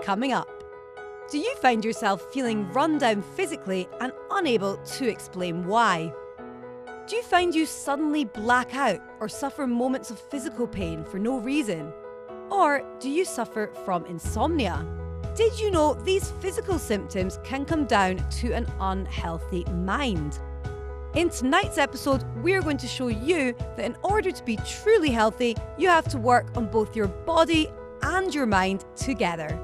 coming up. Do you find yourself feeling run down physically and unable to explain why? Do you find you suddenly black out or suffer moments of physical pain for no reason? Or do you suffer from insomnia? Did you know these physical symptoms can come down to an unhealthy mind? In tonight's episode, we're going to show you that in order to be truly healthy, you have to work on both your body and your mind together.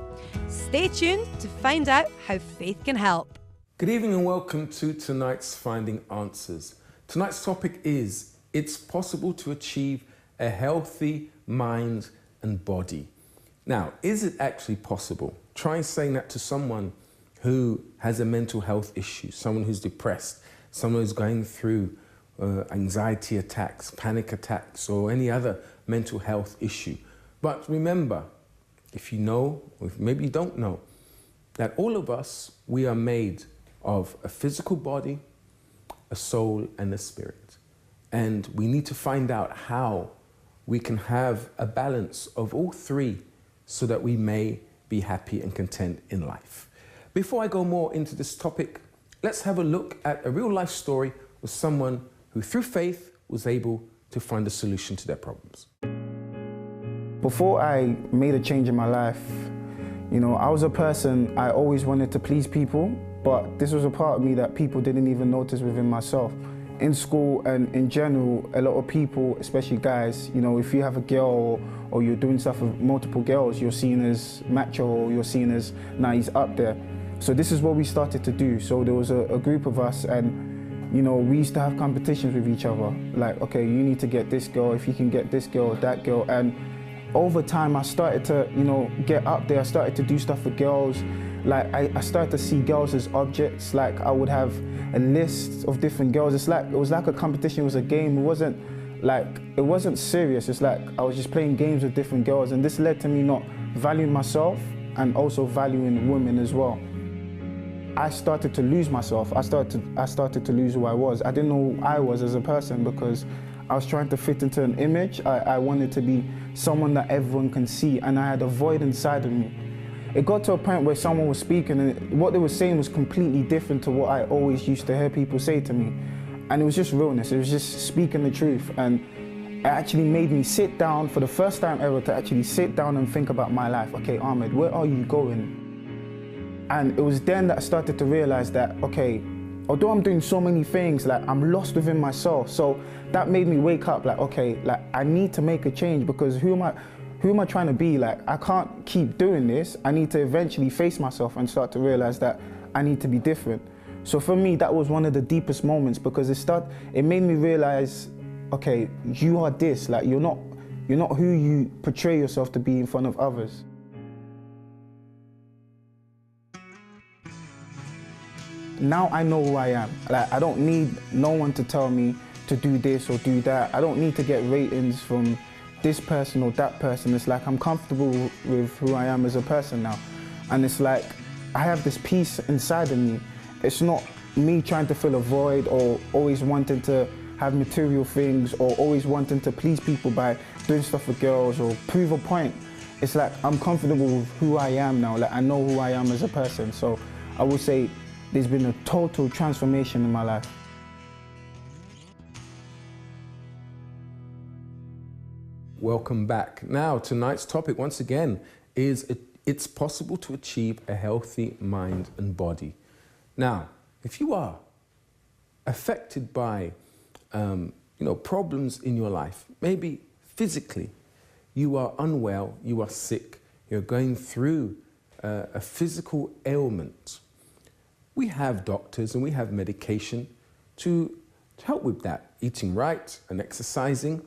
Stay tuned to find out how faith can help. Good evening and welcome to tonight's Finding Answers. Tonight's topic is, it's possible to achieve a healthy mind and body. Now, is it actually possible? Try saying that to someone who has a mental health issue, someone who's depressed, someone who's going through anxiety attacks, panic attacks, or any other mental health issue. But remember, if you know, or if maybe you don't know, that all of us, we are made of a physical body, a soul, and a spirit. And we need to find out how we can have a balance of all three so that we may be happy and content in life. Before I go more into this topic, let's have a look at a real life story of someone who through faith was able to find a solution to their problems. Before I made a change in my life, I was a person, I always wanted to please people, but this was a part of me that people didn't even notice within myself. In school and in general, a lot of people, especially guys, if you have a girl or you're doing stuff with multiple girls, you're seen as macho or you're seen as, nah, he's up there. So this is what we started to do. So there was a group of us and, we used to have competitions with each other. Like, okay, you need to get this girl, if you can get this girl, that girl. And over time, I started to, get up there. I started to do stuff with girls. Like, I started to see girls as objects. Like, I would have a list of different girls. It was like a competition, it was a game. It wasn't serious. It's like I was just playing games with different girls. And this led to me not valuing myself and also valuing women as well. I started to lose myself. I started to lose who I was. I didn't know who I was as a person because I was trying to fit into an image. I wanted to be someone that everyone can see, and I had a void inside of me. It got to a point where someone was speaking and what they were saying was completely different to what I always used to hear people say to me. And it was just realness, it was just speaking the truth. And it actually made me sit down for the first time ever to actually sit down and think about my life. Okay, Ahmed, where are you going? And it was then that I started to realize that, okay, although I'm doing so many things, like I'm lost within myself. So that made me wake up like, okay, like I need to make a change because who am I trying to be? Like, I can't keep doing this. I need to eventually face myself and start to realize that I need to be different. So for me, that was one of the deepest moments because it made me realize, okay, you are this, like you're not who you portray yourself to be in front of others. Now I know who I am. Like, I don't need no one to tell me to do this or do that. I don't need to get ratings from this person or that person. It's like I'm comfortable with who I am as a person now. And it's like I have this peace inside of me. It's not me trying to fill a void or always wanting to have material things or always wanting to please people by doing stuff with girls or prove a point. It's like I'm comfortable with who I am now. Like I know who I am as a person. So I would say there's been a total transformation in my life. Welcome back. Now, tonight's topic, once again, is it's possible to achieve a healthy mind and body. Now, if you are affected by, problems in your life, maybe physically, you are unwell, you are sick, you're going through a physical ailment, we have doctors and we have medication to help with that, eating right and exercising.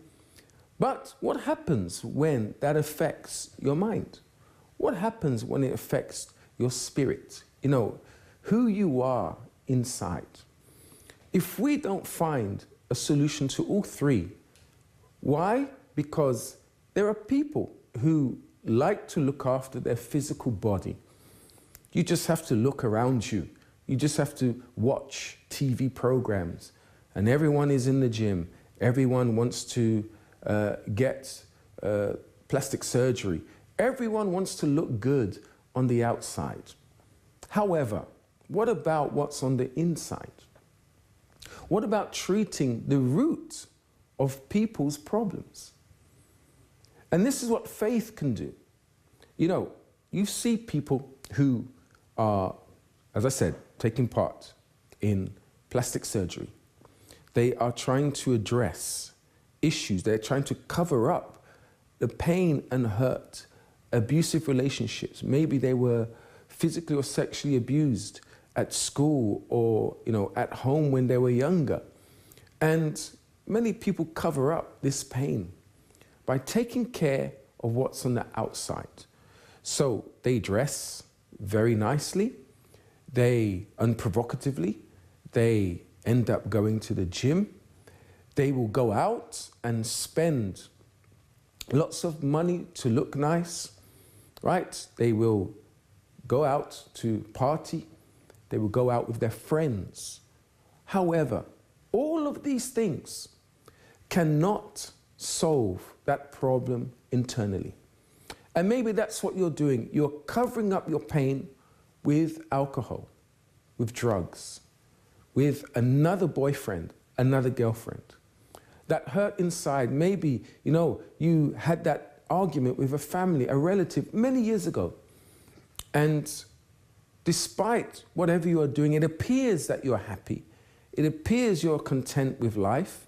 But what happens when that affects your mind? What happens when it affects your spirit? Who you are inside. If we don't find a solution to all three, why? Because there are people who like to look after their physical body. You just have to look around you. You just have to watch TV programs and everyone is in the gym. Everyone wants to get plastic surgery. Everyone wants to look good on the outside. However, what about what's on the inside? What about treating the root of people's problems? And this is what faith can do. You know, you see people who are, as I said, taking part in plastic surgery. They are trying to address issues. They're trying to cover up the pain and hurt, abusive relationships. Maybe they were physically or sexually abused at school or, you know, at home when they were younger. And many people cover up this pain by taking care of what's on the outside. So they dress very nicely, they unprovocatively, they end up going to the gym, they will go out and spend lots of money to look nice, right? They will go out to party, they will go out with their friends. However, all of these things cannot solve that problem internally. And maybe that's what you're doing. You're covering up your pain with alcohol, with drugs, with another boyfriend, another girlfriend. That hurt inside, maybe, you know, you had that argument with a family, a relative many years ago. And despite whatever you are doing, it appears that you're happy. It appears you're content with life,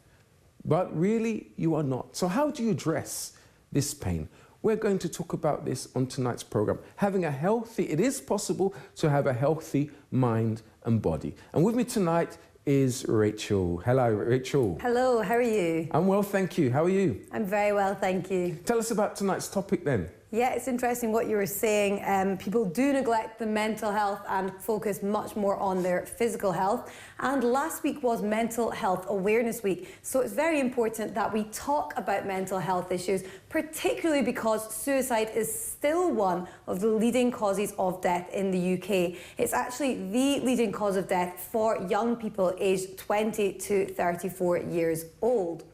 but really you are not. So how do you address this pain? We're going to talk about this on tonight's program. It is possible to have a healthy mind and body. And with me tonight is Rachel. Hello, Rachel. Hello, how are you? I'm well, thank you. How are you? I'm very well, thank you. Tell us about tonight's topic then. Yeah, it's interesting what you were saying. People do neglect the mental health and focus much more on their physical health. And last week was Mental Health Awareness Week. So it's very important that we talk about mental health issues, particularly because suicide is still one of the leading causes of death in the UK. It's actually the leading cause of death for young people aged 20 to 34 years old.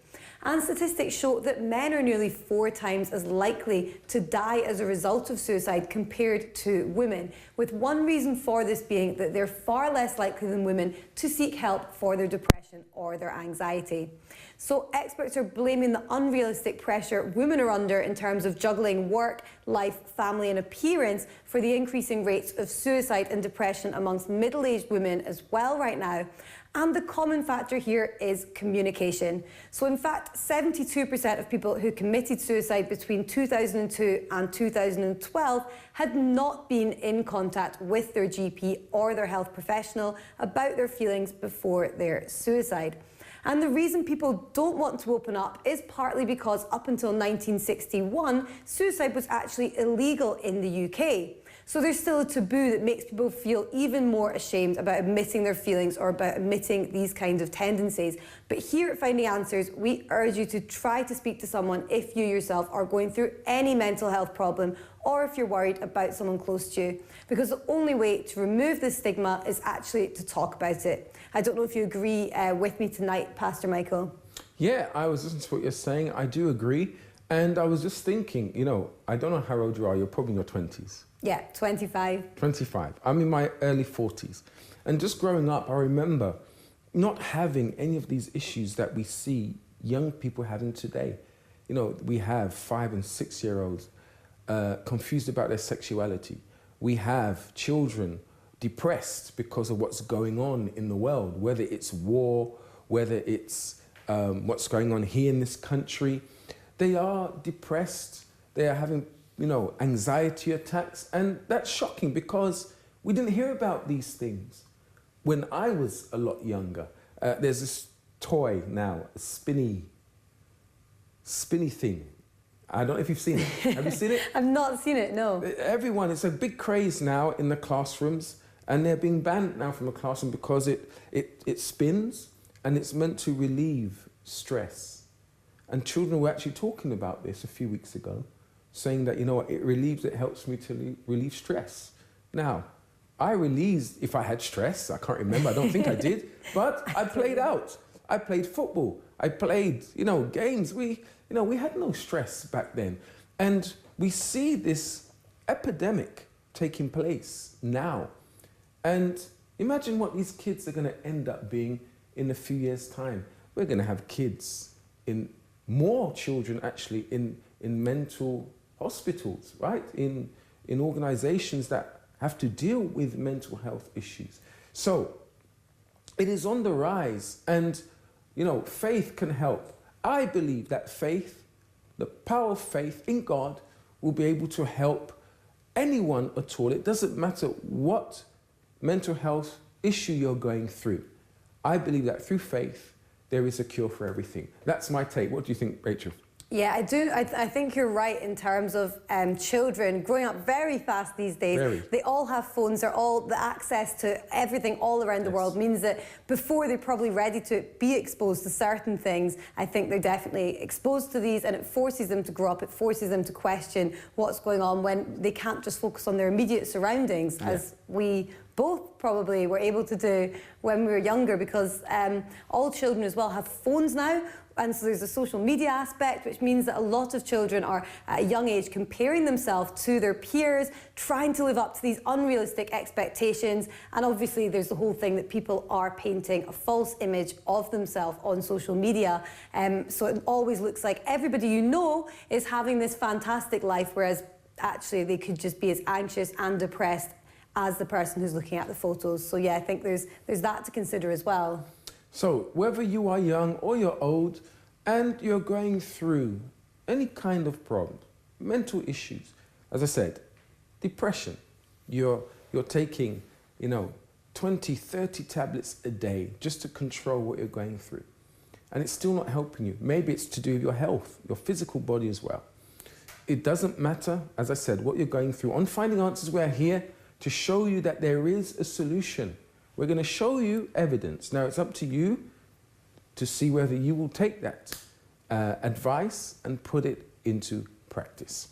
And statistics show that men are nearly 4 times as likely to die as a result of suicide compared to women, with one reason for this being that they're far less likely than women to seek help for their depression or their anxiety. So experts are blaming the unrealistic pressure women are under in terms of juggling work, life, family and appearance for the increasing rates of suicide and depression amongst middle-aged women as well right now. And the common factor here is communication. So in fact, 72% of people who committed suicide between 2002 and 2012 had not been in contact with their GP or their health professional about their feelings before their suicide. And the reason people don't want to open up is partly because up until 1961, suicide was actually illegal in the UK. So there's still a taboo that makes people feel even more ashamed about admitting their feelings or about admitting these kinds of tendencies. But here at Finding Answers, we urge you to try to speak to someone if you yourself are going through any mental health problem or if you're worried about someone close to you. Because the only way to remove this stigma is actually to talk about it. I don't know if you agree with me tonight, Pastor Michael. Yeah, I was listening to what you're saying. I do agree. And I was just thinking, you know, I don't know how old you are. You're probably in your 20s. Yeah, 25. 25. I'm in my early 40s. And just growing up, I remember not having any of these issues that we see young people having today. You know, we have 5 and 6 year olds confused about their sexuality. We have children depressed because of what's going on in the world, whether it's war, whether it's what's going on here in this country. They are depressed. They are having, you know, anxiety attacks. And that's shocking because we didn't hear about these things when I was a lot younger. There's this toy now, a spinny thing. I don't know if you've seen it. Have you seen it? I've not seen it, no. Everyone, it's a big craze now in the classrooms, and they're being banned now from the classroom because it spins and it's meant to relieve stress. And children were actually talking about this a few weeks ago, saying that, you know what, it helps me to relieve stress. Now, I released, if I had stress, I can't remember, I don't think I did, but I played out. I played football. I played, you know, games. We had no stress back then. And we see this epidemic taking place now. And imagine what these kids are going to end up being in a few years' time. We're going to have kids, more children actually, in mental hospitals, right? In organizations that have to deal with mental health issues. So it is on the rise, and faith can help. I believe that faith, the power of faith in God, will be able to help anyone at all. It doesn't matter what mental health issue you're going through. I believe that through faith, there is a cure for everything. That's my take. What do you think, Rachel? Yeah, I do. I think you're right in terms of children growing up very fast these days. Very. They all have phones. They're all the access to everything all around the world means that before they're probably ready to be exposed to certain things, I think they're definitely exposed to these, and it forces them to grow up. It forces them to question what's going on when they can't just focus on their immediate surroundings, as we both probably were able to do when we were younger, because all children as well have phones now. And so there's a social media aspect, which means that a lot of children are at a young age comparing themselves to their peers, trying to live up to these unrealistic expectations. And obviously there's the whole thing that people are painting a false image of themselves on social media. So it always looks like everybody you know is having this fantastic life, whereas actually they could just be as anxious and depressed as the person who's looking at the photos. So yeah, I think there's that to consider as well. So whether you are young or you're old and you're going through any kind of problem, mental issues, as I said, depression, you're taking, 20, 30 tablets a day just to control what you're going through. And it's still not helping you. Maybe it's to do with your health, your physical body as well. It doesn't matter, as I said, what you're going through. On Finding Answers, we're here to show you that there is a solution. We're going to show you evidence. Now, it's up to you to see whether you will take that advice and put it into practice.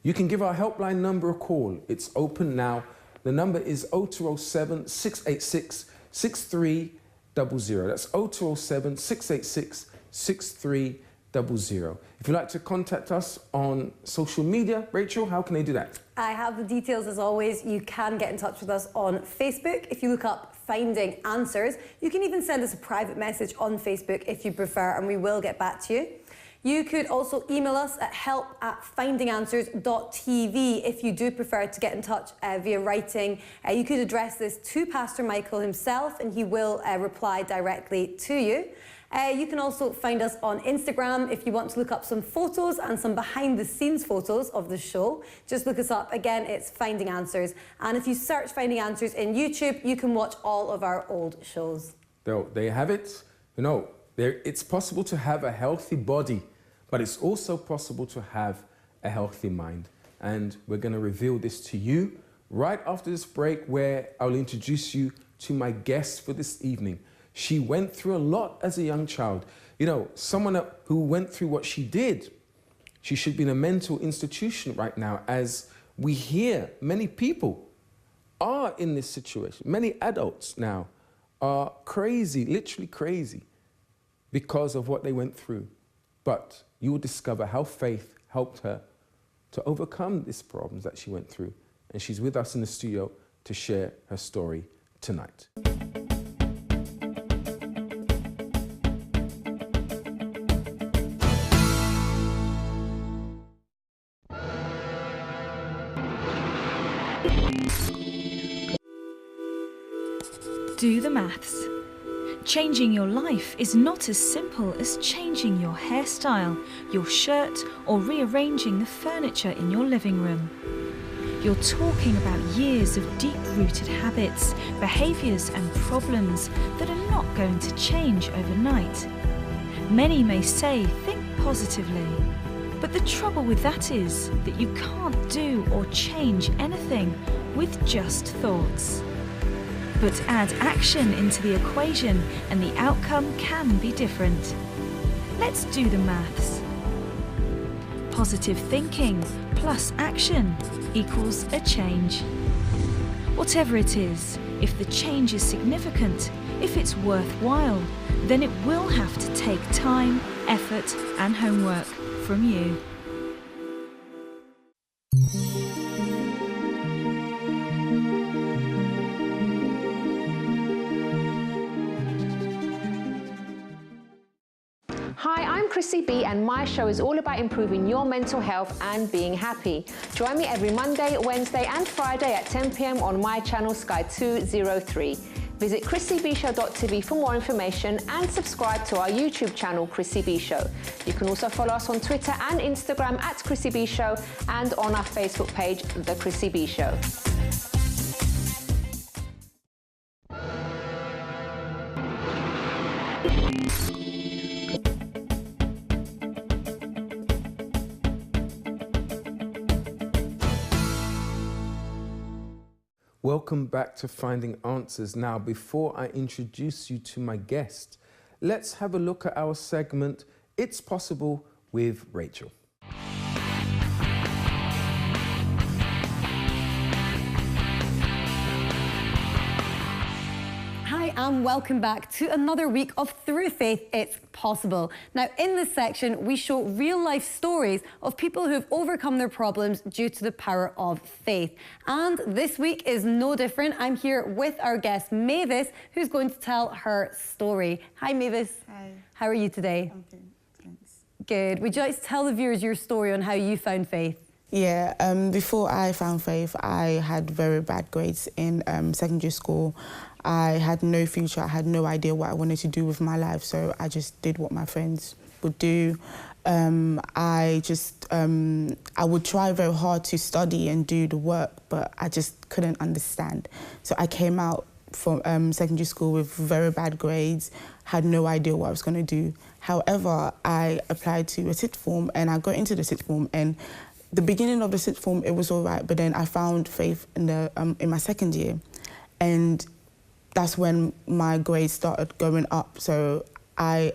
You can give our helpline number a call. It's open now. The number is 0207 686 6300. That's 0207 686 6300. If you'd like to contact us on social media, Rachel, how can they do that? I have the details as always. You can get in touch with us on Facebook. If you look up Finding Answers, you can even send us a private message on Facebook if you prefer, and we will get back to you. You could also email us at help@findinganswers.tv if you do prefer to get in touch via writing. You could address this to Pastor Michael himself, and he will reply directly to you. You can also find us on Instagram if you want to look up some photos and some behind-the-scenes photos of the show. Just look us up. Again, it's Finding Answers. And if you search Finding Answers in YouTube, you can watch all of our old shows. There you have it. It's possible to have a healthy body, but it's also possible to have a healthy mind. And we're going to reveal this to you right after this break, where I'll introduce you to my guest for this evening. She went through a lot as a young child. Someone who went through what she did, she should be in a mental institution right now, as we hear many people are in this situation. Many adults now are crazy, literally crazy, because of what they went through. But you will discover how faith helped her to overcome these problems that she went through. And she's with us in the studio to share her story tonight. Do the maths. Changing your life is not as simple as changing your hairstyle, your shirt, or rearranging the furniture in your living room. You're talking about years of deep-rooted habits, behaviours and problems that are not going to change overnight. Many may say, think positively, but the trouble with that is that you can't do or change anything with just thoughts. But add action into the equation and the outcome can be different. Let's do the maths. Positive thinking plus action equals a change. Whatever it is, if the change is significant, if it's worthwhile, then it will have to take time, effort, and homework from you. Chrissy B, and my show is all about improving your mental health and being happy. Join me every Monday, Wednesday and Friday at 10 p.m. on my channel Sky 203. Visit chrissybshow.tv for more information and subscribe to our YouTube channel, Chrissy B Show. You can also follow us on Twitter and Instagram at Chrissy B Show and on our Facebook page, The Chrissy B Show. Welcome back to Finding Answers. Now, before I introduce you to my guest, let's have a look at our segment, It's Possible with Rachel. Hi and welcome back to another week of Through Faith, It's Possible. Now, in this section, we show real-life stories of people who've overcome their problems due to the power of faith. And this week is no different. I'm here with our guest, Mavis, who's going to tell her story. Hi, Mavis. Hi. How are you today? I'm good, thanks. Good. Would you like to tell the viewers your story on how you found faith? Yeah, before I found faith, I had very bad grades in secondary school. I had no future, I had no idea what I wanted to do with my life, so I just did what my friends would do. I would try very hard to study and do the work, but I just couldn't understand. So I came out from secondary school with very bad grades, had no idea what I was going to do. However, I applied to a sixth form and I got into the sixth form, and the beginning of the sixth form, it was all right, but then I found faith in my second year, and that's when my grades started going up. So I,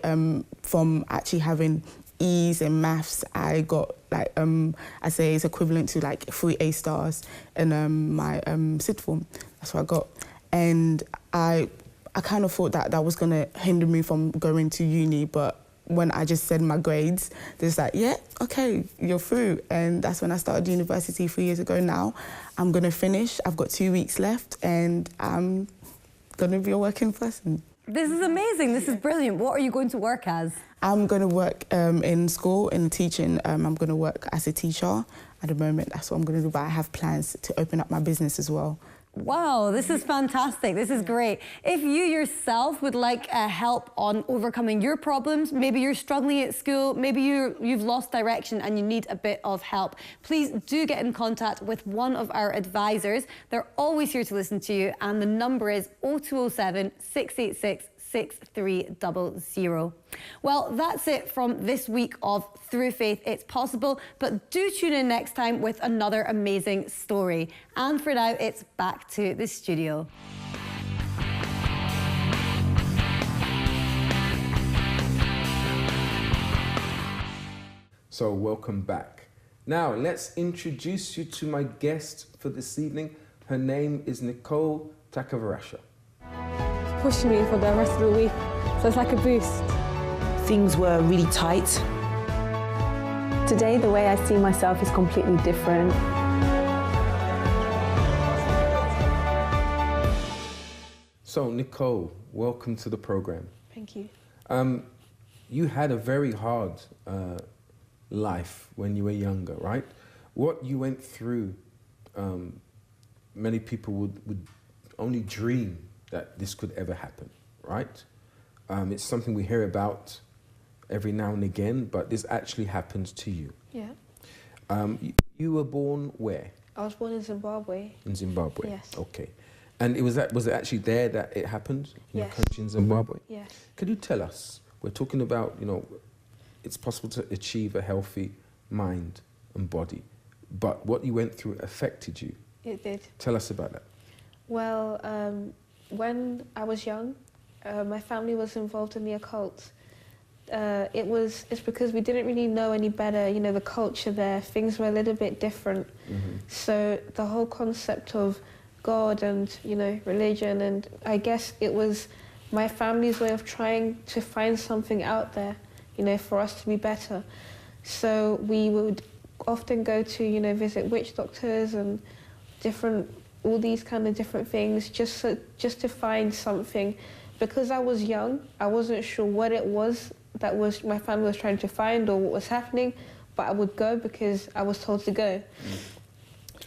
from actually having E's in maths, I got like, I say it's equivalent to like 3 A stars in my sixth form. That's what I got. And I kind of thought that was gonna hinder me from going to uni, but when I just said my grades, they're just like, yeah, okay, you're through. And that's when I started university 3 years ago now. I'm gonna finish, I've got 2 weeks left, and I'm gonna be a working person. This is amazing, this is brilliant. What are you going to work as? I'm gonna work in school, in teaching. I'm gonna work as a teacher at the moment. That's what I'm gonna do, but I have plans to open up my business as well. Wow, this is fantastic. This is great. If you yourself would like help on overcoming your problems, maybe you're struggling at school, maybe you've lost direction and you need a bit of help, please do get in contact with one of our advisors. They're always here to listen to you, and the number is 0207 686 6300. Well, that's it from this week of Through Faith, It's Possible, but do tune in next time with another amazing story. And for now, it's back to the studio. So welcome back. Now let's introduce you to my guest for this evening. Her name is Nicole Takavarasha. Pushing me for the rest of the week, so it's like a boost. Things were really tight. Today, the way I see myself is completely different. So Nicole, welcome to the program. Thank you. You had a very hard life when you were younger, right? What you went through, many people would only dream that this could ever happen, right? It's something we hear about every now and again, but this actually happened to you. Yeah. You were born where? I was born in Zimbabwe. In Zimbabwe? Yes. Okay. And was it actually there that it happened? In Yes. your country in Zimbabwe? Yes. Could you tell us, we're talking about, it's possible to achieve a healthy mind and body, but what you went through affected you. It did. Tell us about that. Well, when I was young, my family was involved in the occult. It's because we didn't really know any better, the culture there, things were a little bit different. Mm-hmm. So the whole concept of God and, religion, and I guess it was my family's way of trying to find something out there, for us to be better. So we would often go to, visit witch doctors and all these kind of different things, just to find something. Because I was young, I wasn't sure what it was that was my family was trying to find or what was happening, but I would go because I was told to go.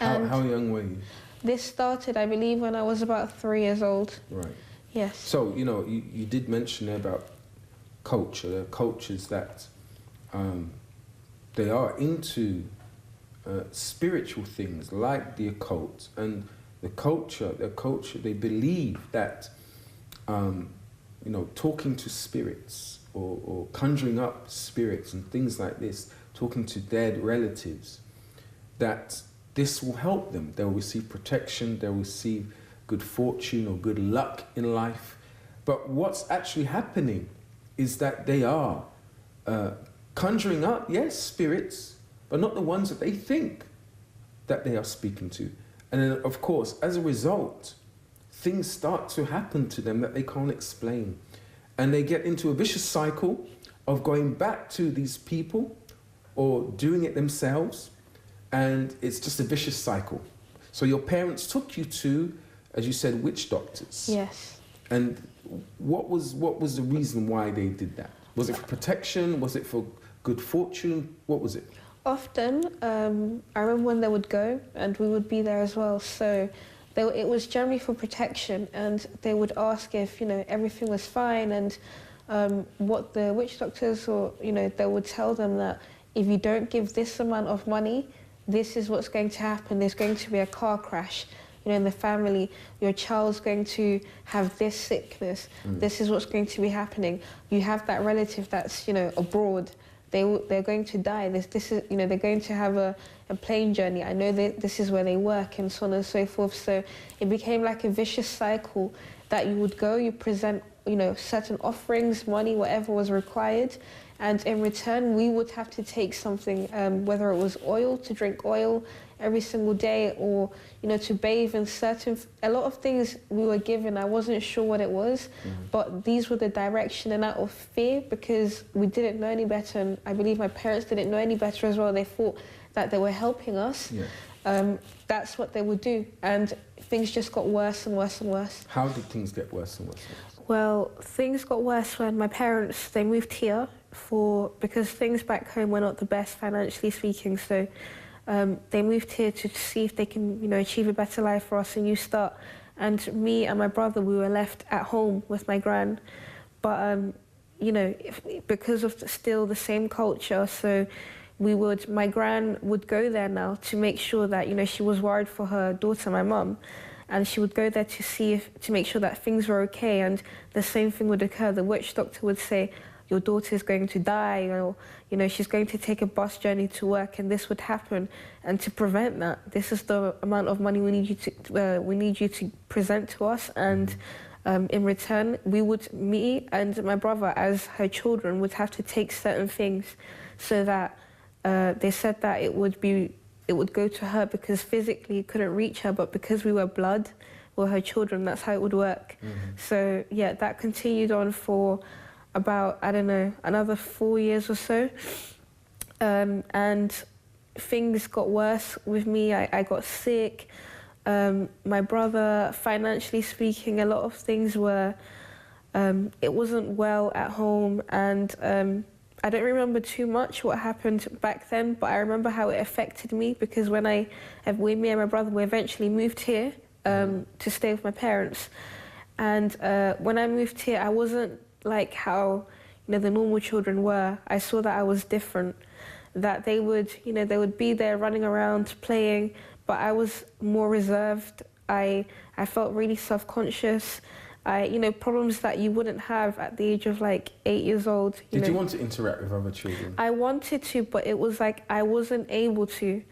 How young were you? This started, I believe, when I was about 3 years old. Right. Yes. So, you know, you did mention there about culture. There are cultures that they are into spiritual things like the occult, and their culture, they believe that, you know, talking to spirits or conjuring up spirits and things like this, talking to dead relatives, that this will help them. They'll receive protection, they'll receive good fortune or good luck in life. But what's actually happening is that they are conjuring up, yes, spirits, but not the ones that they think that they are speaking to. And then, of course, as a result, things start to happen to them that they can't explain. And they get into a vicious cycle of going back to these people or doing it themselves. And it's just a vicious cycle. So your parents took you to, as you said, witch doctors. Yes. And what was the reason why they did that? Was it for protection? Was it for good fortune? What was it? Often, I remember when they would go, and we would be there as well. So it was generally for protection, and they would ask if, you know, everything was fine, and what the witch doctors, or, you know, they would tell them that if you don't give this amount of money, this is what's going to happen. There's going to be a car crash, you know, in the family. Your child's going to have this sickness. This is what's going to be happening. You have that relative that's, you know, abroad. They're going to die. This is, you know, they're going to have a plane journey. I know that this is where they work, and so on and so forth. So it became like a vicious cycle that you would go, you present, you know, certain offerings, money, whatever was required, and in return we would have to take something, whether it was oil, to drink oil every single day, or, you know, to bathe in a lot of things we were given. I wasn't sure what it was, but these were the direction, and out of fear, because we didn't know any better, and I believe my parents didn't know any better as well. They thought that they were helping us. That's what they would do, and things just got worse and worse and worse. How did things get worse and worse? Well, things got worse when my parents, they moved here because things back home were not the best financially speaking. So they moved here to see if they can, you know, achieve a better life for us, a new start. And me and my brother, we were left at home with my gran. But, you know, because of still the same culture, so my gran would go there now to make sure that, you know, she was worried for her daughter, my mum. And she would go there to make sure that things were okay. And the same thing would occur. The witch doctor would say, your daughter is going to die, or, you know, she's going to take a bus journey to work, and this would happen. And to prevent that, this is the amount of money we need you to present to us. And in return, me and my brother, as her children, would have to take certain things, so that they said that it would go to her, because physically it couldn't reach her, but because we were blood, or her children, that's how it would work. So yeah, that continued on for about, I don't know, another 4 years or so. And things got worse with me. I got sick. My brother, financially speaking, a lot of things were, it wasn't well at home, and I don't remember too much what happened back then, but I remember how it affected me, because when me and my brother, we eventually moved here to stay with my parents. And when I moved here, I wasn't like how, you know, the normal children were. I saw that I was different, that they would be there running around playing, but I was more reserved. I felt really self-conscious. You know, problems that you wouldn't have at the age of like 8 years old. Did you want to interact with other children? I wanted to, but it was like I wasn't able to.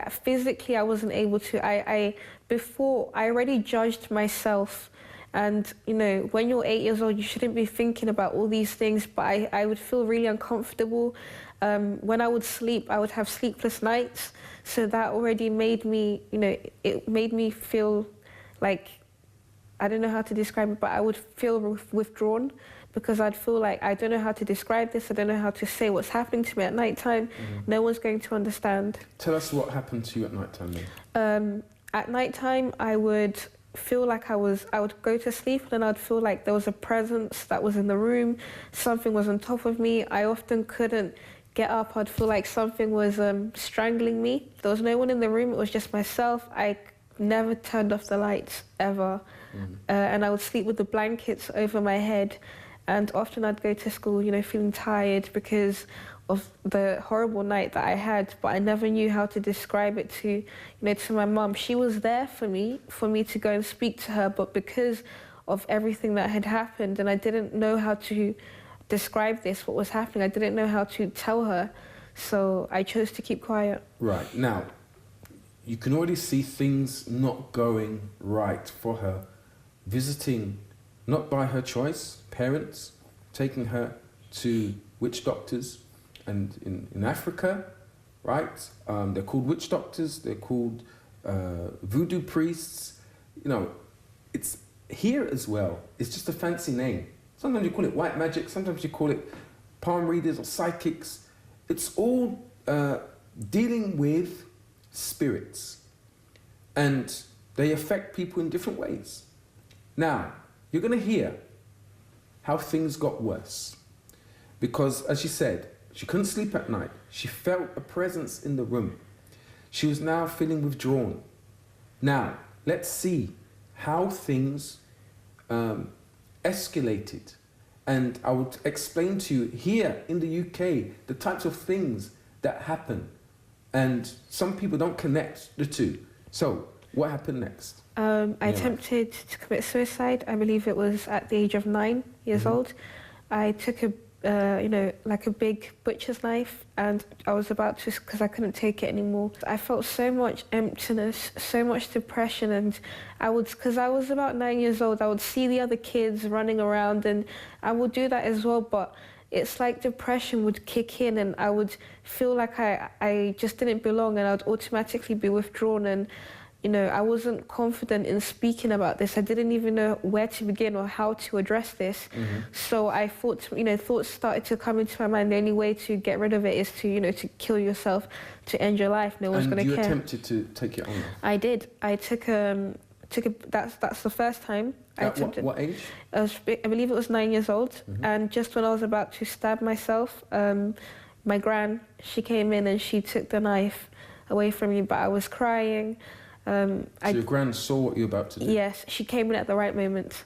Physically, I wasn't able to. Before, I already judged myself. And, you know, when you're 8 years old, you shouldn't be thinking about all these things, but I would feel really uncomfortable. When I would sleep, I would have sleepless nights. So that already made me, you know, it made me feel like, I don't know how to describe it, but I would feel withdrawn, because I'd feel like, I don't know how to describe this, I don't know how to say what's happening to me at nighttime. No one's going to understand. Tell us what happened to you at nighttime then. At nighttime, I would feel like I would go to sleep and then I'd feel like there was a presence that was in the room, something was on top of me. I often couldn't get up. I'd feel like something was strangling me. There was no one in the room, it was just myself. I never turned off the lights, ever. And I would sleep with the blankets over my head. And often I'd go to school, you know, feeling tired because of the horrible night that I had, but I never knew how to describe it to, to my mum. She was there for me to go and speak to her, but because of everything that had happened, and I didn't know how to describe this, what was happening, I didn't know how to tell her, so I chose to keep quiet. Right, now, you can already see things not going right for her, visiting, not by her choice, parents, taking her to witch doctors. And in Africa, right, they're called witch doctors, they're called voodoo priests. You know, it's here as well. It's just a fancy name. Sometimes you call it white magic, sometimes you call it palm readers or psychics. It's all dealing with spirits. And they affect people in different ways. Now, you're going to hear how things got worse. Because, as she said, she couldn't sleep at night. She felt a presence in the room. She was now feeling withdrawn. Now, let's see how things escalated. And I would explain to you here in the UK the types of things that happen. And some people don't connect the two. So, what happened next? I attempted to commit suicide. I believe it was at the age of 9 years old. I took a like a big butcher's knife, and I was about to, because I couldn't take it anymore. I felt so much emptiness, so much depression, and because I was about 9 years old, I would see the other kids running around, and I would do that as well, but it's like depression would kick in, and I would feel like I just didn't belong, and I'd automatically be withdrawn, and I wasn't confident in speaking about this. I didn't even know where to begin or how to address this. So I thought, thoughts started to come into my mind. The only way to get rid of it is to, to kill yourself, to end your life. No one's going to care. And you attempted to take your own life? I did. I took that's the first time I attempted. What age? I believe it was 9 years old. And just when I was about to stab myself, my gran, she came in and she took the knife away from me, but I was crying. So your gran saw what you were about to do? Yes, she came in at the right moment.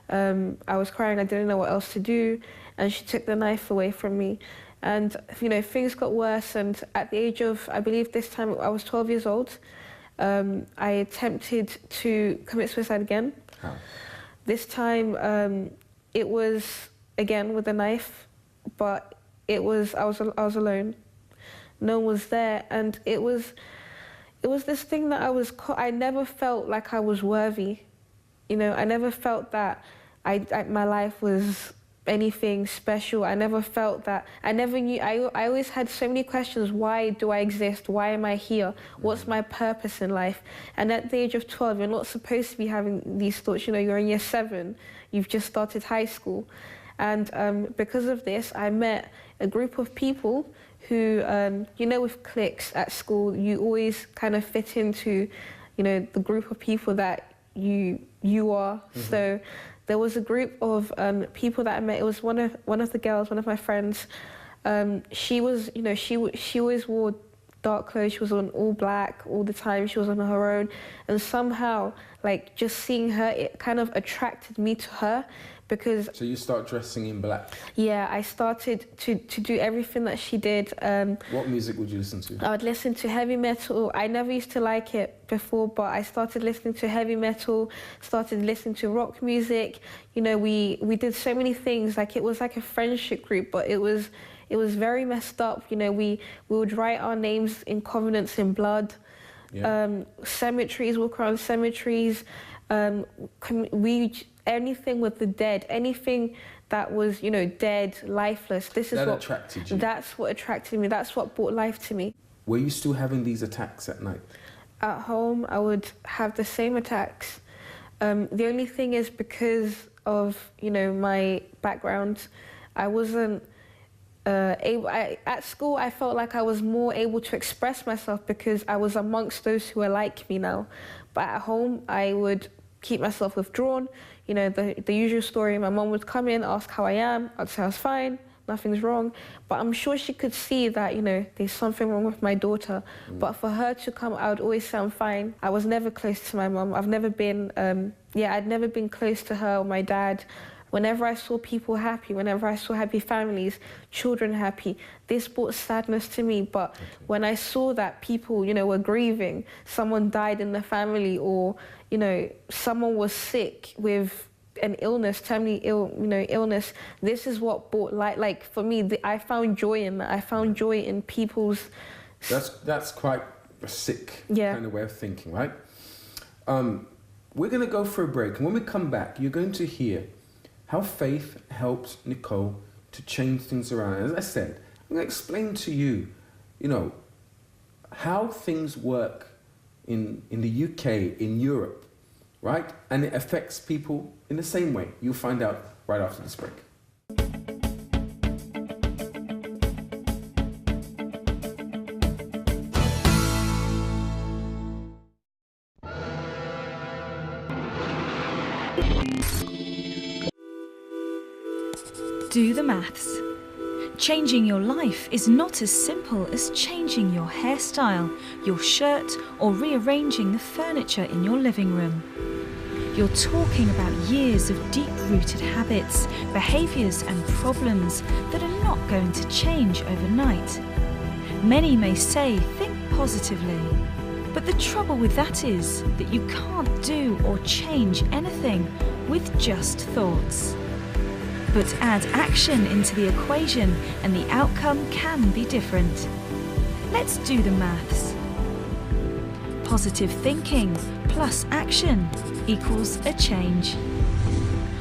I was crying, I didn't know what else to do, and she took the knife away from me. And, things got worse, and at the age of, I believe this time I was 12 years old, I attempted to commit suicide again. How? This time, it was, again, with a knife, but I was alone. No one was there, and it was this thing that I never felt like I was worthy. I never felt that my life was anything special. I never felt that. I never knew. I always had so many questions. Why do I exist? Why am I here? What's my purpose in life? And at the age of 12, you're not supposed to be having these thoughts. You're in year 7. You've just started high school. And because of this, I met a group of people who, with cliques at school, you always kind of fit into, the group of people that you are. So there was a group of people that I met. It was one of the girls, one of my friends. She was, she always wore dark clothes. She was on all black all the time. She was on her own. And somehow, just seeing her, it kind of attracted me to her. Because so you start dressing in black? Yeah, I started to do everything that she did. What music would you listen to? I would listen to heavy metal. I never used to like it before, but I started listening to heavy metal, started listening to rock music. We did so many things. It was like a friendship group, but it was very messed up. We would write our names in covenants in blood. Yeah. Cemeteries, walk around cemeteries. Anything with the dead, anything that was, dead, lifeless. That attracted you? That's what attracted me. That's what brought life to me. Were you still having these attacks at night? At home, I would have the same attacks. The only thing is because of, my background, I wasn't able... at school, I felt like I was more able to express myself because I was amongst those who are like me now. But at home, I would keep myself withdrawn. You know, the usual story, my mum would come in, ask how I am, I'd say I was fine, nothing's wrong. But I'm sure she could see that, you know, there's something wrong with my daughter. But for her to come, I would always say I'm fine. I was never close to my mum. I've never been, I'd never been close to her or my dad. Whenever I saw people happy, whenever I saw happy families, children happy, this brought sadness to me. But when I saw that people, you know, were grieving, someone died in the family, or, you know, someone was sick with an illness, terminally ill, you know, illness, this is what brought light. Like, for me, I found joy in that. I found joy in people's... That's quite a sick kind of way of thinking, right? We're going to go for a break, and when we come back, you're going to hear how faith helped Nicole to change things around. As I said, I'm going to explain to you, you know, how things work in the UK, in Europe, right? And it affects people in the same way. You'll find out right after this break. Do the maths. Changing your life is not as simple as changing your hairstyle, your shirt, or rearranging the furniture in your living room. You're talking about years of deep-rooted habits, behaviours and problems that are not going to change overnight. Many may say, think positively, but the trouble with that is that you can't do or change anything with just thoughts. But add action into the equation and the outcome can be different. Let's do the maths. Positive thinking plus action equals a change.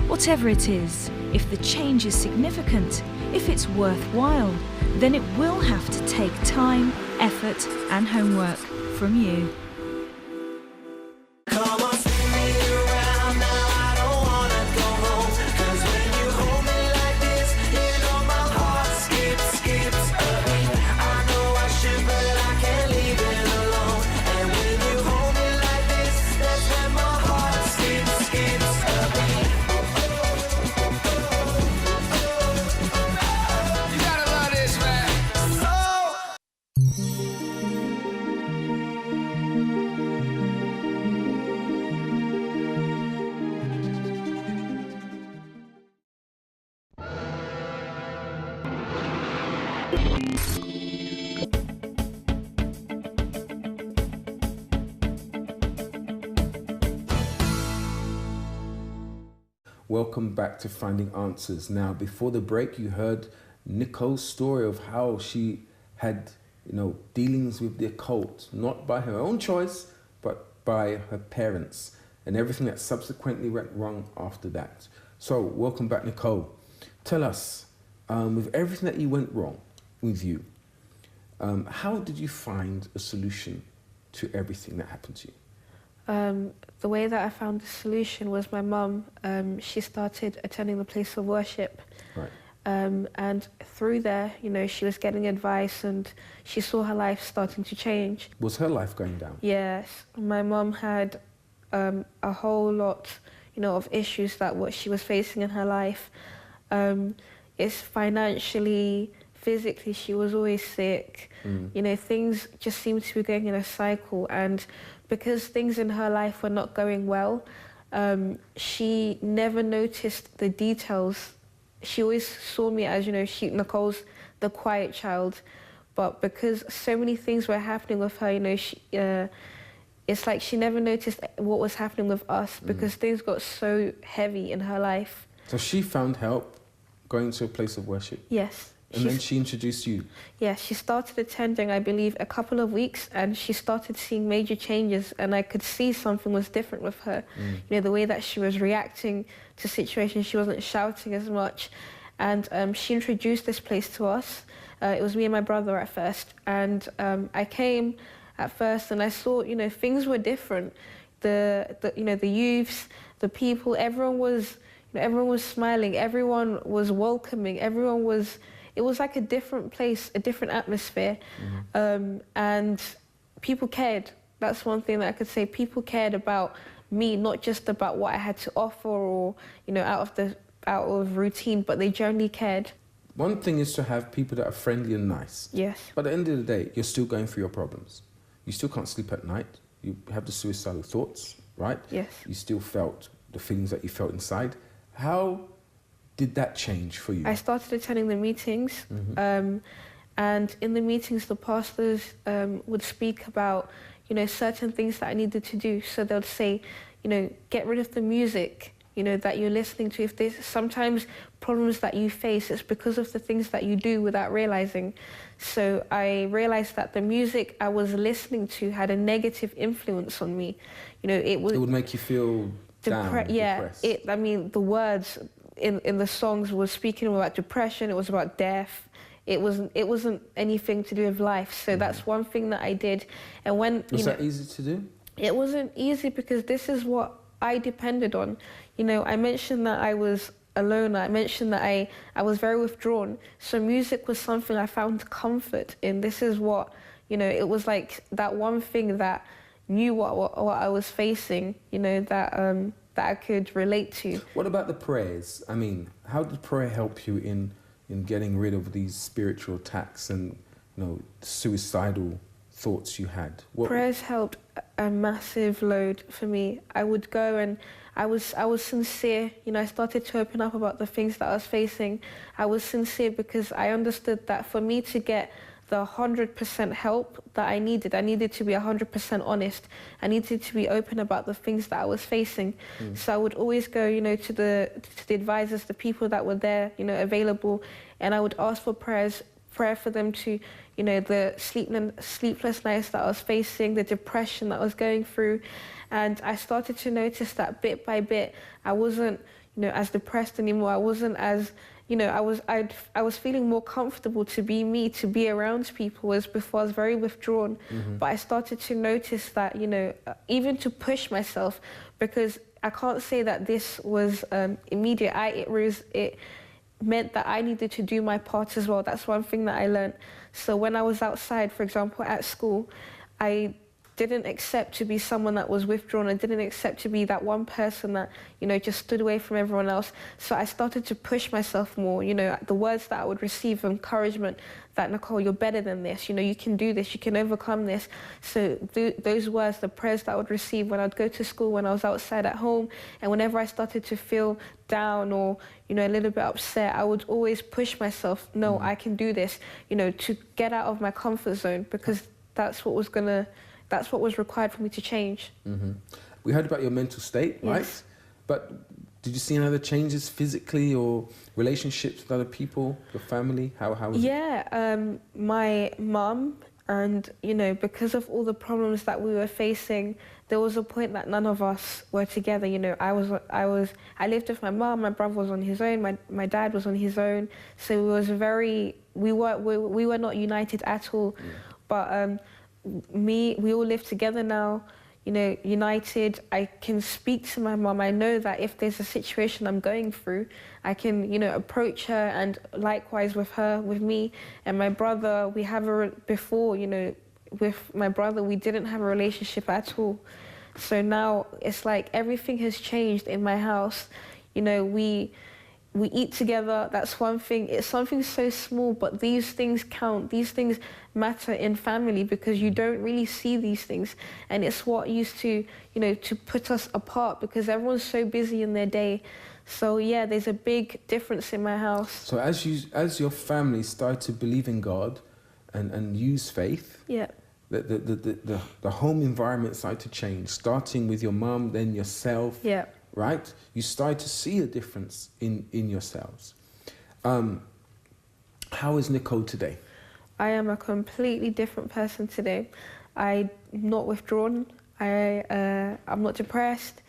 Whatever it is, if the change is significant, if it's worthwhile, then it will have to take time, effort, and homework from you. Welcome back to Finding Answers. Now, before the break, you heard Nicole's story of how she had, you know, dealings with the occult, not by her own choice, but by her parents, and everything that subsequently went wrong after that. So, welcome back, Nicole. Tell us, with everything that went wrong with you, how did you find a solution to everything that happened to you? The way that I found the solution was my mum. She started attending the place of worship. Right. And through there, you know, she was getting advice and she saw her life starting to change. Was her life going down? Yes. My mum had a whole lot, you know, of issues that what she was facing in her life. It's financially, physically, she was always sick. You know, things just seemed to be going in a cycle, and because things in her life were not going well, she never noticed the details. She always saw me as, you know, Nicole's the quiet child, but because so many things were happening with her, you know, it's like she never noticed what was happening with us because things got so heavy in her life. So she found help going to a place of worship? Yes. And then she introduced you? Yeah, she started attending, I believe, a couple of weeks, and she started seeing major changes, and I could see something was different with her. You know, the way that she was reacting to situations, she wasn't shouting as much. And she introduced this place to us. It was me and my brother at first, and I came at first and I saw, you know, things were different. The you know, the youths, the people, everyone was smiling, everyone was welcoming, it was like a different place, a different atmosphere, and people cared. That's one thing that I could say. People cared about me, not just about what I had to offer or, you know, out of routine, but they generally cared. One thing is to have people that are friendly and nice. Yes. But at the end of the day, you're still going through your problems. You still can't sleep at night. You have the suicidal thoughts, right? Yes. You still felt the feelings that you felt inside. How did that change for you? I started attending the meetings, and in the meetings, the pastors would speak about, you know, certain things that I needed to do. So they'll say, you know, get rid of the music, you know, that you're listening to. If there's sometimes problems that you face, it's because of the things that you do without realizing. So I realized that the music I was listening to had a negative influence on me. You know, it would make you feel down, depressed. I mean, the words in the songs was speaking about depression. It was about death. It wasn't anything to do with life. So that's one thing that I did. And when was that easy to do? It wasn't easy because this is what I depended on. You know, I mentioned that I was alone. I mentioned that I was very withdrawn. So music was something I found comfort in. This is what, you know, it was like that one thing that knew what I was facing, you know, that I could relate to. What about the prayers? I mean, how did prayer help you in getting rid of these spiritual attacks and, you know, suicidal thoughts you had? Prayers helped a massive load for me. I would go and I was sincere. You know, I started to open up about the things that I was facing. I was sincere because I understood that for me to get the 100% help that I needed to be 100% honest. I needed to be open about the things that I was facing. So I would always go, you know, to the advisors, the people that were there, you know, available, and I would ask for prayer for them to, you know, the sleepless nights that I was facing, the depression that I was going through. And I started to notice that bit by bit, I wasn't, you know, as depressed anymore. I wasn't as, you know, I was feeling more comfortable to be me, to be around people, as before I was very withdrawn. But I started to notice that, you know, even to push myself, because I can't say that this was immediate. It meant that I needed to do my part as well. That's one thing that I learned. So when I was outside, for example, at school, I didn't accept to be someone that was withdrawn. I didn't accept to be that one person that, you know, just stood away from everyone else. So I started to push myself more. You know, the words that I would receive, encouragement, that, Nicole, you're better than this. You know, you can do this. You can overcome this. So those words, the prayers that I would receive when I'd go to school, when I was outside at home, and whenever I started to feel down or, you know, a little bit upset, I would always push myself. No, I can do this. You know, to get out of my comfort zone, because that's what was required for me to change. We heard about your mental state, right? Yes. But did you see any other changes physically or relationships with other people, your family? How was it? Yeah, my mum, and, you know, because of all the problems that we were facing, there was a point that none of us were together. You know, I lived with my mum, my brother was on his own, my dad was on his own. So we were not united at all. But we all live together now, you know, united. I can speak to my mum. I know that if there's a situation I'm going through, I can, you know, approach her, and likewise with her, with me. And my brother, before, you know, with my brother, we didn't have a relationship at all. So now it's like everything has changed in my house. You know, we eat together. That's one thing. It's something so small, but these things count. These things matter in family, because you don't really see these things. And it's what used to, you know, to put us apart, because everyone's so busy in their day. So yeah, there's a big difference in my house. So as your family started to believe in God and use faith, yeah, the home environment started to change, starting with your mum, then yourself. Yeah. Right? You start to see a difference in yourselves. How is Nicole today? I am a completely different person today. I'm not withdrawn. I'm not depressed.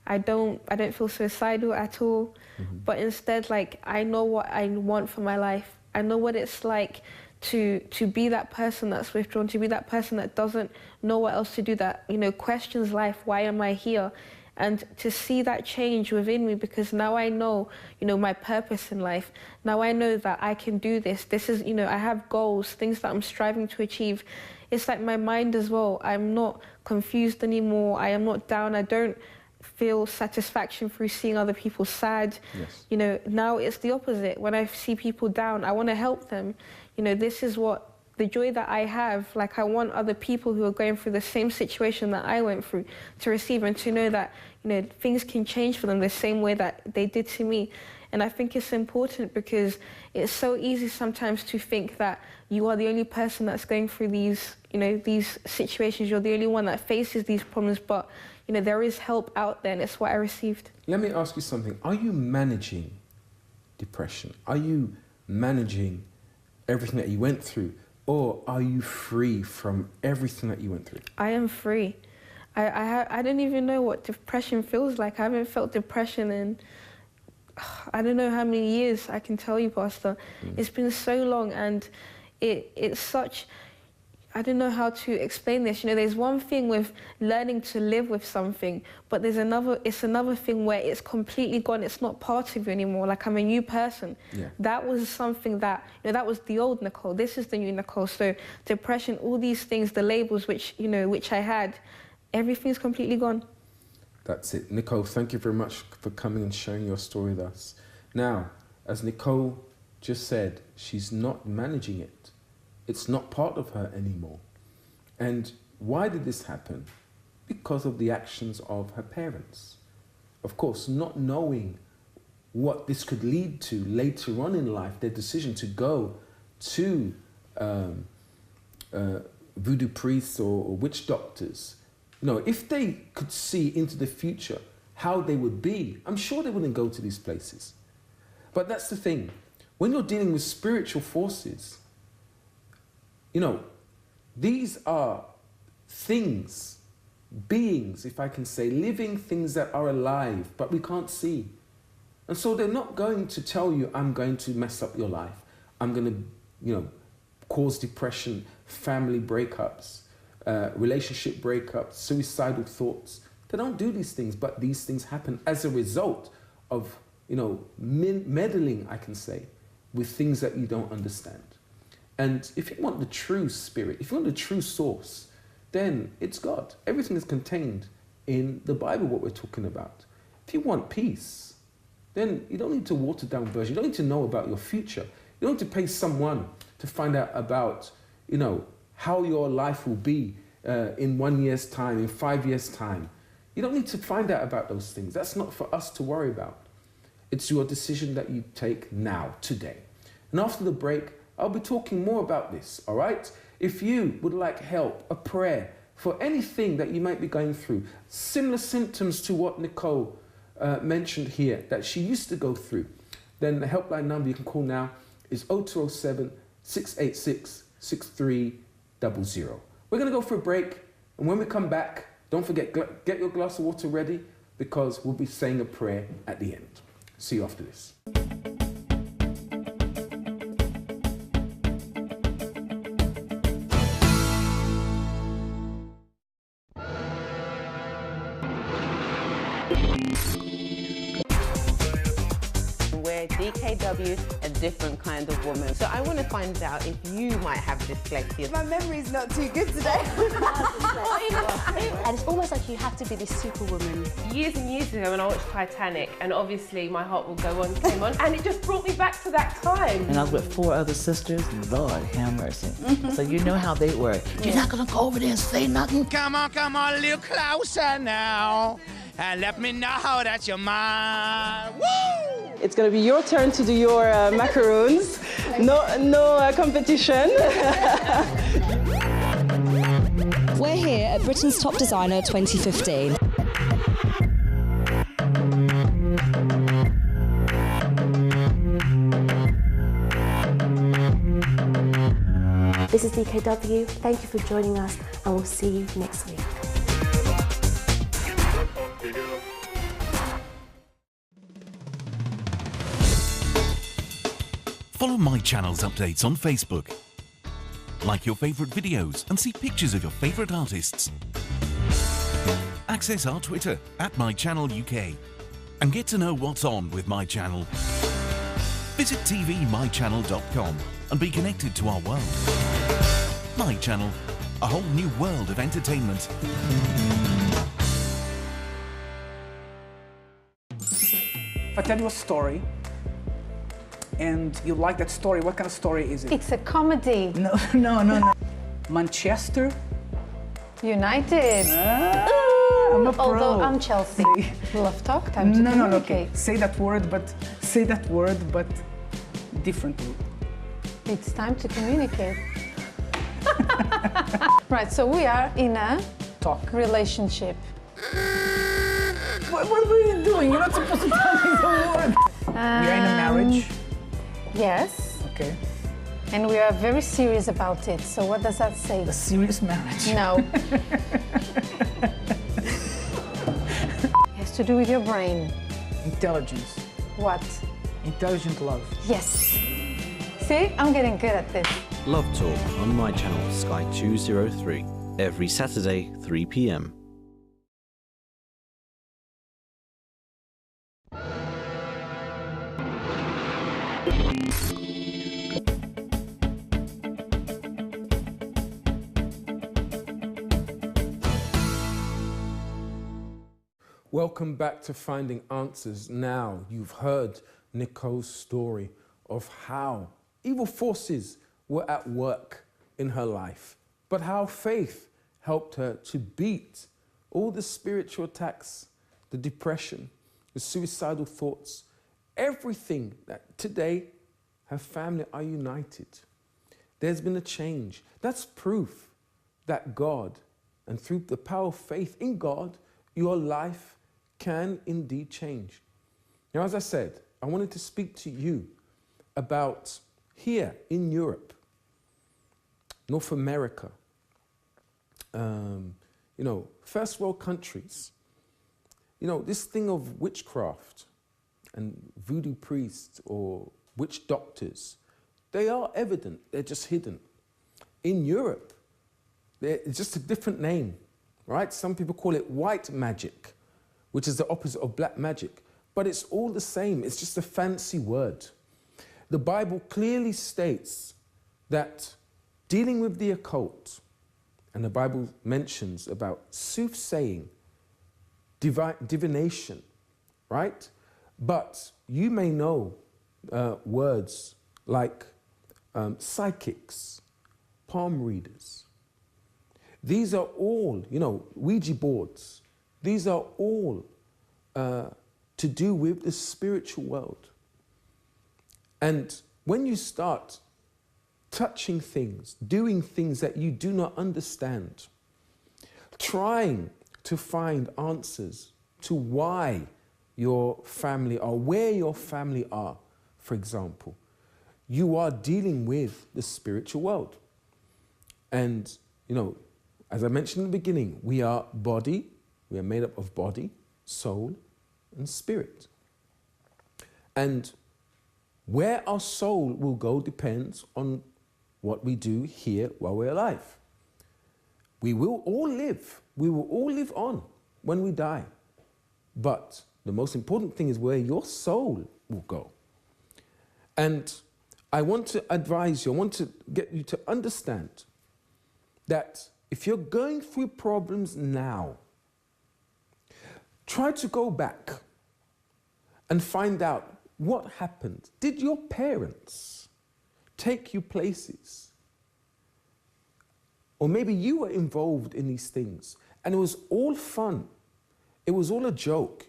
I don't feel suicidal at all. But instead, like, I know what I want for my life. I know what it's like to be that person that's withdrawn, to be that person that doesn't know what else to do, that, you know, questions life. Why am I here? And to see that change within me, because now I know, you know, my purpose in life. Now I know that I can do this. This is, you know, I have goals, things that I'm striving to achieve. It's like my mind as well. I'm not confused anymore. I am not down. feel satisfaction through seeing other people sad. Yes. You know, now it's the opposite. When I see people down, I want to help them. You know, this is what the joy that I have. Like, I want other people who are going through the same situation that I went through to receive and to know that, you know, things can change for them the same way that they did to me. And I think it's important because it's so easy sometimes to think that you are the only person that's going through these, you know, these situations. You're the only one that faces these problems, but, you know, there is help out there, and it's what I received. Let me ask you something. Are you managing depression? Are you managing everything that you went through? Or are you free from everything that you went through? I am free. I don't even know what depression feels like. I haven't felt depression in, I don't know how many years, I can tell you, Pastor. It's been so long, and it's such, I don't know how to explain this. You know, there's one thing with learning to live with something, but it's another thing where it's completely gone. It's not part of you anymore. Like, I'm a new person. Yeah. That was something that, you know, that was the old Nicole. This is the new Nicole. So depression, all these things, the labels which, you know, which I had, everything's completely gone. That's it. Nicole, thank you very much for coming and sharing your story with us. Now, as Nicole just said, she's not managing it. It's not part of her anymore. And why did this happen? Because of the actions of her parents. Of course, not knowing what this could lead to later on in life, their decision to go to voodoo priests or witch doctors. You know, if they could see into the future how they would be, I'm sure they wouldn't go to these places. But that's the thing. When you're dealing with spiritual forces, you know, these are things, beings, if I can say, living things that are alive, but we can't see. And so they're not going to tell you, I'm going to mess up your life. I'm going to, you know, cause depression, family breakups, relationship breakups, suicidal thoughts. They don't do these things, but these things happen as a result of, you know, meddling, I can say, with things that you don't understand. And if you want the true spirit, if you want the true source, then it's God. Everything is contained in the Bible, what we're talking about. If you want peace, then you don't need to water down version. You don't need to know about your future. You don't need to pay someone to find out about, you know, how your life will be in 1 year's time, in 5 years' time. You don't need to find out about those things. That's not for us to worry about. It's your decision that you take now, today. And after the break, I'll be talking more about this, all right? If you would like help, a prayer for anything that you might be going through, similar symptoms to what Nicole mentioned here, that she used to go through, then the helpline number you can call now is 0207 686 6300. We're going to go for a break, and when we come back, don't forget, get your glass of water ready, because we'll be saying a prayer at the end. See you after this. DKW, a different kind of woman. So I want to find out if you might have dyslexia. My memory's not too good today. And it's almost like you have to be this superwoman. Years and years ago when I watched Titanic, and obviously My Heart Will Go On came on, and it just brought me back to that time. And I was with 4 other sisters. Lord have mercy. So you know how they were. You're not gonna go over there and say nothing? Come on, a little closer now. And let me know that you're mine. Woo! It's going to be your turn to do your macaroons. No competition. We're here at Britain's Top Designer 2015. This is DKW. Thank you for joining us, and we'll see you next week. Follow My Channel's updates on Facebook. Like your favourite videos and see pictures of your favourite artists. Access our Twitter @MyChannelUK and get to know what's on with My Channel. Visit tvmychannel.com and be connected to our world. My Channel, a whole new world of entertainment. I tell you a story, and you like that story. What kind of story is it? It's a comedy. No, no, no, no. Manchester United. I'm a pro. Although I'm Chelsea. Love talk, time to communicate. No, okay. Say that word, but differently. It's time to communicate. Right, so we are in a relationship. What were you doing? You're not supposed to tell me the word. We are in a marriage. Yes. Okay. And we are very serious about it. So what does that say? A serious marriage. No. It has to do with your brain. Intelligence. What? Intelligent love. Yes. See, I'm getting good at this. Love Talk on my channel Sky 203 every Saturday 3 p.m. Welcome back to Finding Answers. Now, you've heard Nicole's story of how evil forces were at work in her life, but how faith helped her to beat all the spiritual attacks, the depression, the suicidal thoughts, everything that today her family are united. There's been a change. That's proof that God, and through the power of faith in God, your life can indeed change. Now, as I said, I wanted to speak to you about here in Europe, North America, first world countries, this thing of witchcraft and voodoo priests or witch doctors, they are evident, they're just hidden. In Europe, it's just a different name, right? Some people call it white magic, which is the opposite of black magic, but it's all the same, it's just a fancy word. The Bible clearly states that dealing with the occult, and the Bible mentions about soothsaying, divination, right? But you may know words like psychics, palm readers. These are all, Ouija boards. These are all to do with the spiritual world. And when you start touching things, doing things that you do not understand, trying to find answers to why your family or where your family are, for example, you are dealing with the spiritual world. And, as I mentioned in the beginning, we are body, we are made up of body, soul, and spirit. And where our soul will go depends on what we do here while we're alive. We will all live. We will all live on when we die. But the most important thing is where your soul will go. And I want to advise you, I want to get you to understand that if you're going through problems now, try to go back and find out what happened. Did your parents take you places? Or maybe you were involved in these things and it was all fun. It was all a joke.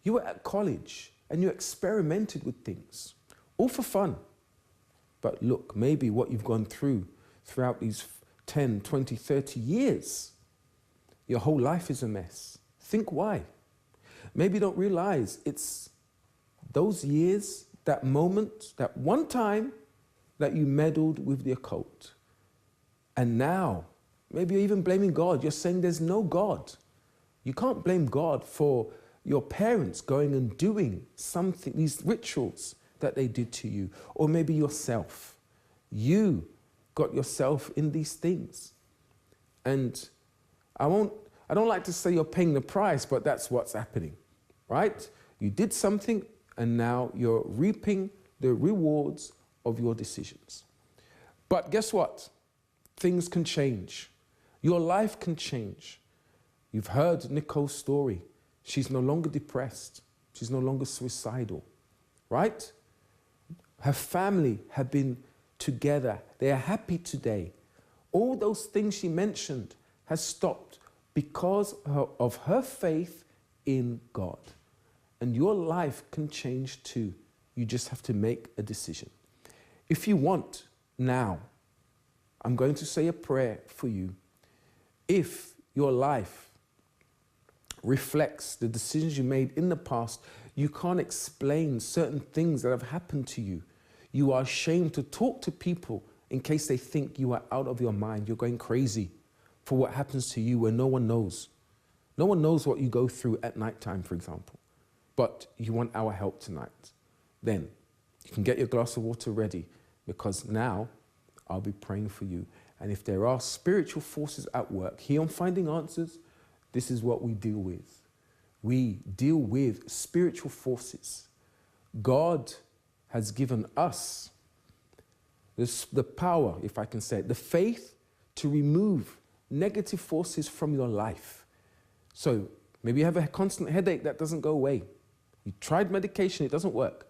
You were at college and you experimented with things, all for fun. But look, maybe what you've gone through throughout these 10, 20, 30 years, your whole life is a mess. Think why. Maybe you don't realize it's those years, that moment, that one time that you meddled with the occult. And now, maybe you're even blaming God. You're saying there's no God. You can't blame God for your parents going and doing something, these rituals that they did to you. Or maybe yourself. You got yourself in these things. And I don't like to say you're paying the price, but that's what's happening, right? You did something and now you're reaping the rewards of your decisions. But guess what? Things can change. Your life can change. You've heard Nicole's story. She's no longer depressed. She's no longer suicidal. right? Her family have been together. They are happy today. All those things she mentioned has stopped because of her faith in God. And your life can change too. You just have to make a decision. If you want, now, I'm going to say a prayer for you. If your life reflects the decisions you made in the past, you can't explain certain things that have happened to you. You are ashamed to talk to people in case they think you are out of your mind. You're going crazy for what happens to you when no one knows. No one knows what you go through at nighttime, for example. But you want our help tonight. Then you can get your glass of water ready, because now I'll be praying for you. And if there are spiritual forces at work here on Finding Answers, this is what we deal with. We deal with spiritual forces. God has given us the power, if I can say it, the faith to remove negative forces from your life. So maybe you have a constant headache that doesn't go away. You tried medication, it doesn't work.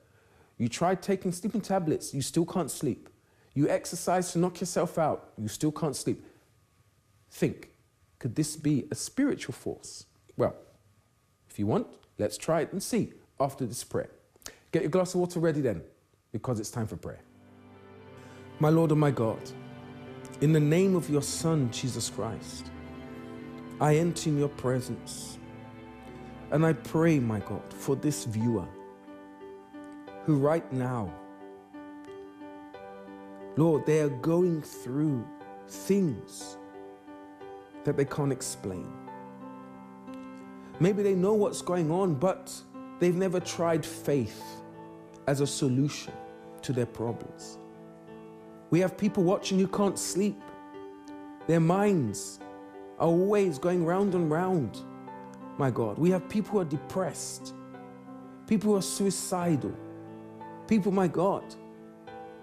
You tried taking sleeping tablets, you still can't sleep. You exercise to knock yourself out, you still can't sleep. Think, could this be a spiritual force? Well, if you want, let's try it and see after this prayer. Get your glass of water ready then, because it's time for prayer. My Lord and my God, in the name of your Son, Jesus Christ, I enter in your presence. And I pray, my God, for this viewer who right now, Lord, they are going through things that they can't explain. Maybe they know what's going on, but they've never tried faith as a solution to their problems. We have people watching who can't sleep. Their minds are always going round and round. My God, we have people who are depressed, people who are suicidal, people, my God,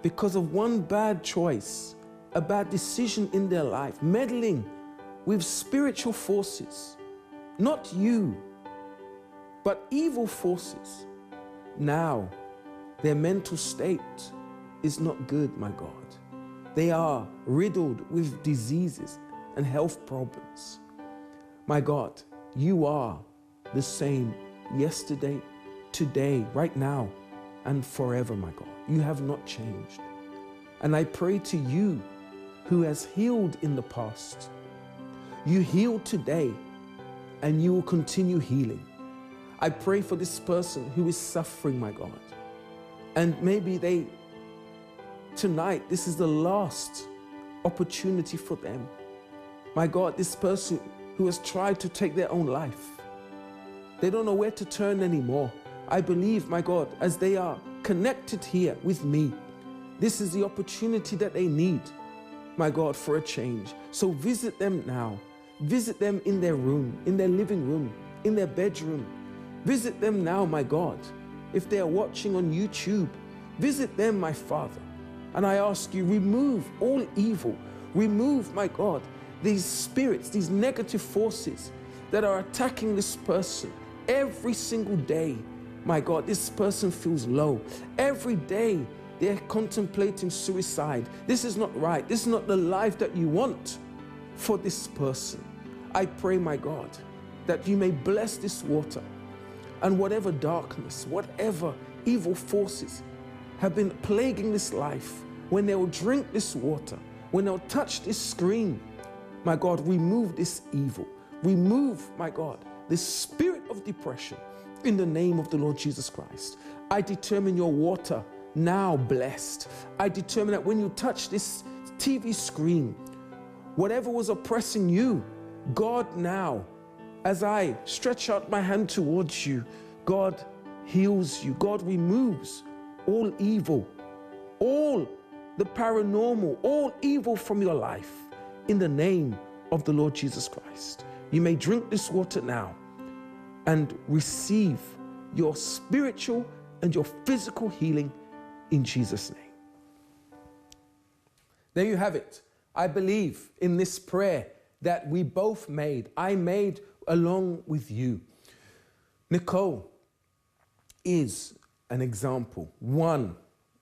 because of one bad choice, a bad decision in their life, meddling with spiritual forces, not you, but evil forces. Now, their mental state is not good, my God. They are riddled with diseases and health problems. My God, you are the same yesterday, today, right now, and forever, my God. You have not changed. And I pray to you who has healed in the past. You healed today, and you will continue healing. I pray for this person who is suffering, my God. And maybe tonight, this is the last opportunity for them. My God, this person who has tried to take their own life. They don't know where to turn anymore. I believe, my God, as they are connected here with me, this is the opportunity that they need, my God, for a change. So visit them now. Visit them in their room, in their living room, in their bedroom. Visit them now, my God. If they are watching on YouTube, visit them, my Father. And I ask you, remove all evil. Remove, my God, these spirits, these negative forces that are attacking this person every single day. My God, this person feels low. Every day they're contemplating suicide. This is not right. This is not the life that you want for this person. I pray, my God, that you may bless this water, and whatever darkness, whatever evil forces have been plaguing this life, when they will drink this water, when they'll touch this screen, my God, remove this evil. Remove, my God, this spirit of depression in the name of the Lord Jesus Christ. I determine your water now blessed. I determine that when you touch this TV screen, whatever was oppressing you, God now, as I stretch out my hand towards you, God heals you. God removes all evil, all the paranormal, all evil from your life in the name of the Lord Jesus Christ. You may drink this water now and receive your spiritual and your physical healing in Jesus' name. There you have it. I believe in this prayer that we both made. I made along with you. Nicole is an example, one,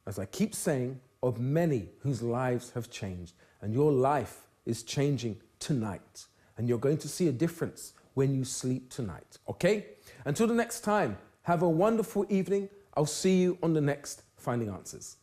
as I keep saying, of many whose lives have changed. And your life is changing tonight. And you're going to see a difference when you sleep tonight, okay? Until the next time, have a wonderful evening. I'll see you on the next Finding Answers.